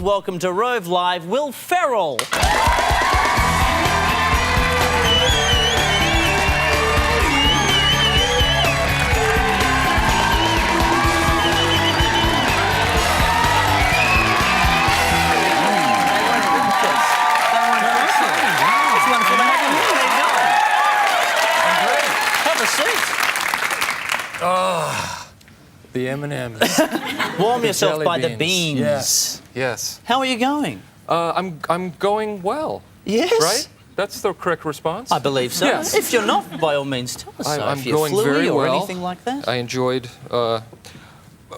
welcome to Rove Live, Will Ferrell. Oh, the M&Ms. Warm yourself by the beans. Yes, yes. How are you going? I'm going well. Yes. Right? That's the correct response? I believe so. Yes. If you're not, by all means, tell us so. I'm if you're going fluey very or well. anything like that. I enjoyed...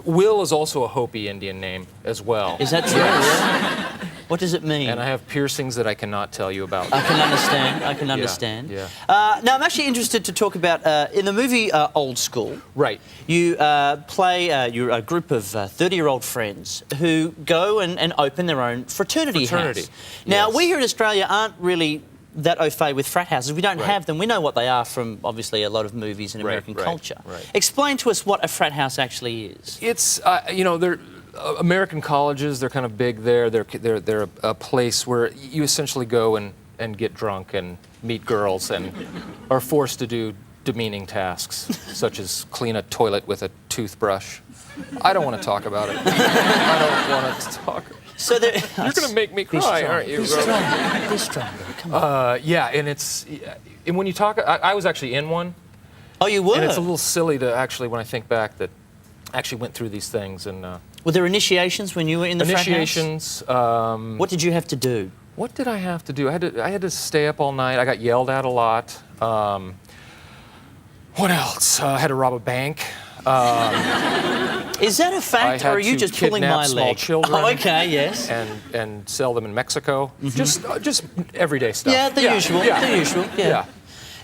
Will is also a Hopi Indian name as well. Is that true? Yes. What does it mean? And I have piercings that I cannot tell you about. I can understand. I can understand. Yeah. Now, I'm actually interested to talk about, in the movie Old School, Right. you play you're a group of 30-year-old friends who go and open their own fraternity house. Now, yes. we here in Australia aren't really that au fait with frat houses. We don't Right. have them. We know what they are from, obviously, a lot of movies and American culture. Right. Explain to us what a frat house actually is. It's, you know, they're... American colleges, they're kind of big there. They're a place where you essentially go and get drunk and meet girls and are forced to do demeaning tasks, such as clean a toilet with a toothbrush. I don't want to talk about it. I don't want to talk. So you're going to make me cry, aren't you? Be stronger. Be stronger. Come on. Yeah, and when you talk, I was actually in one. Oh, you were? And it's a little silly to actually, when I think back, that I actually went through these things and. Were there initiations when you were in the frat house? Initiations. What did you have to do? What did I have to do? I had to stay up all night. I got yelled at a lot. What else? I had to rob a bank. Is that a fact, or are you just pulling my leg? Small children. Oh, okay, yes. And sell them in Mexico. Just everyday stuff. Yeah, the usual. Yeah. The usual. Yeah.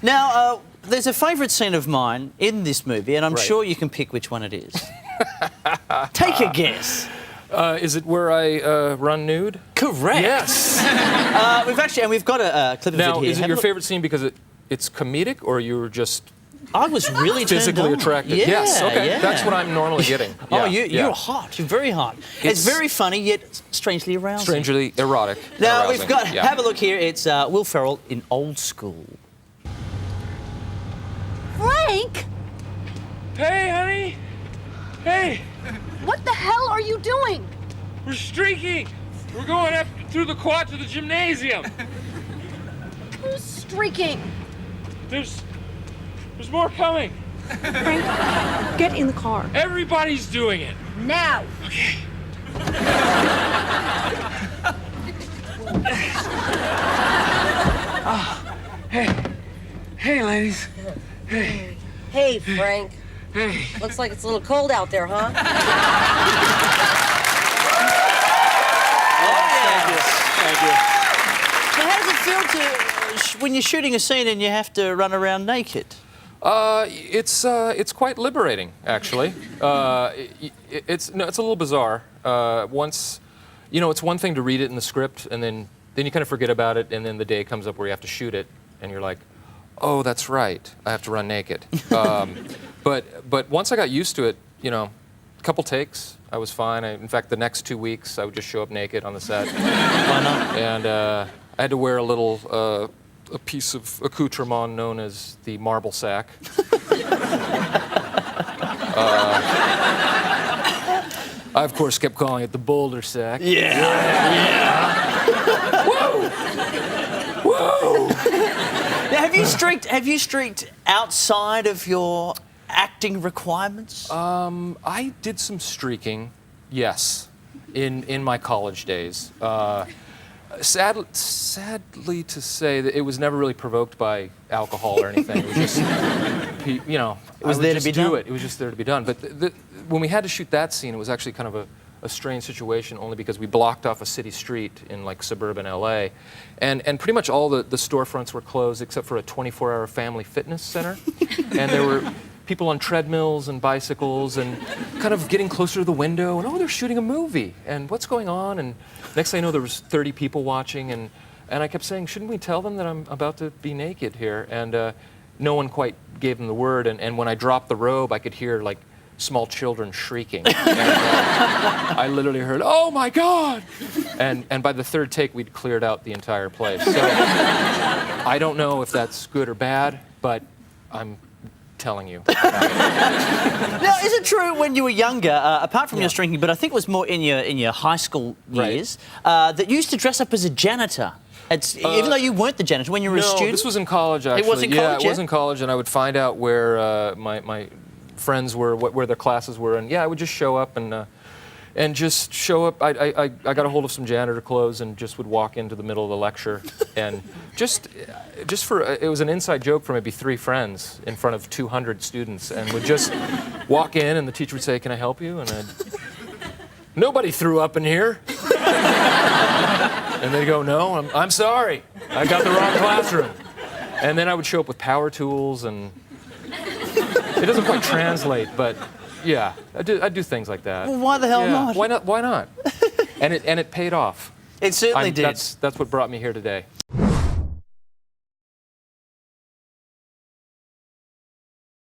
Now, there's a favourite scene of mine in this movie, and I'm sure you can pick which one it is. Take a guess. Is it where I run nude? Correct. Yes. we've got a clip of now, it here. Is it your favourite scene because it's comedic, or you were just I was really physically attracted? Yeah, yes. Okay. Yeah. That's what I'm normally getting. Yeah, Oh, you're hot. You're very hot. It's very funny, yet strangely arousing. Strangely erotic. Now arousing. we've got. Have a look here. It's Will Ferrell in Old School. Frank! Hey, honey! Hey! What the hell are you doing? We're streaking! We're going up through the quad to the gymnasium! Who's streaking? There's more coming! Frank, get in the car. Everybody's doing it! Now! Okay. Hey, ladies. Hey. Hey, Frank. Hey. Looks like it's a little cold out there, huh? Thank you. Now, how does it feel to when you're shooting a scene and you have to run around naked? It's quite liberating, actually. It's a little bizarre. Once, you know, it's one thing to read it in the script, and then you kind of forget about it, and then the day comes up where you have to shoot it, and you're like, oh, that's right, I have to run naked. But once I got used to it, you know, a couple takes, I was fine. In fact, the next 2 weeks, I would just show up naked on the set. Why not? And I had to wear a little a piece of accoutrement known as the marble sack. I, of course, kept calling it the boulder sack. Yeah. Whoa! Whoa! Now, have you streaked outside of your acting requirements? I did some streaking, yes, in my college days. Sadly to say that it was never really provoked by alcohol or anything. It was just, you know, it was there to be done. It was just there to be done. But when we had to shoot that scene, it was actually kind of a strange situation, only because we blocked off a city street in like suburban LA, and pretty much all the storefronts were closed except for a 24-hour family fitness center, and there were people on treadmills and bicycles and kind of getting closer to the window, and oh, they're shooting a movie, and what's going on? And next thing I know, there was 30 people watching, and I kept saying, shouldn't we tell them that I'm about to be naked here? And no one quite gave them the word, and when I dropped the robe, I could hear like small children shrieking. And, I literally heard, "Oh my God! And by the third take, we'd cleared out the entire place. So I don't know if that's good or bad, but I'm telling you. Now, is it true when you were younger, apart from your drinking, but I think it was more in your high school years, that you used to dress up as a janitor? Even though you weren't the janitor when you were a student? No, this was in college, actually. It was in college, it was in college, and I would find out where my friends were, where their classes were, and I would just show up and just show up. I got a hold of some janitor clothes and just would walk into the middle of the lecture, and just for it was an inside joke for maybe 3 friends in front of 200 students, and would just walk in, and the teacher would say, "Can I help you?" And nobody threw up in here. And they'd go, "No, I'm sorry. I got the wrong classroom." And then I would show up with power tools, and it doesn't quite translate, but yeah, I do things like that. Well, why the hell not? Why not? And it paid off. It certainly did. That's what brought me here today.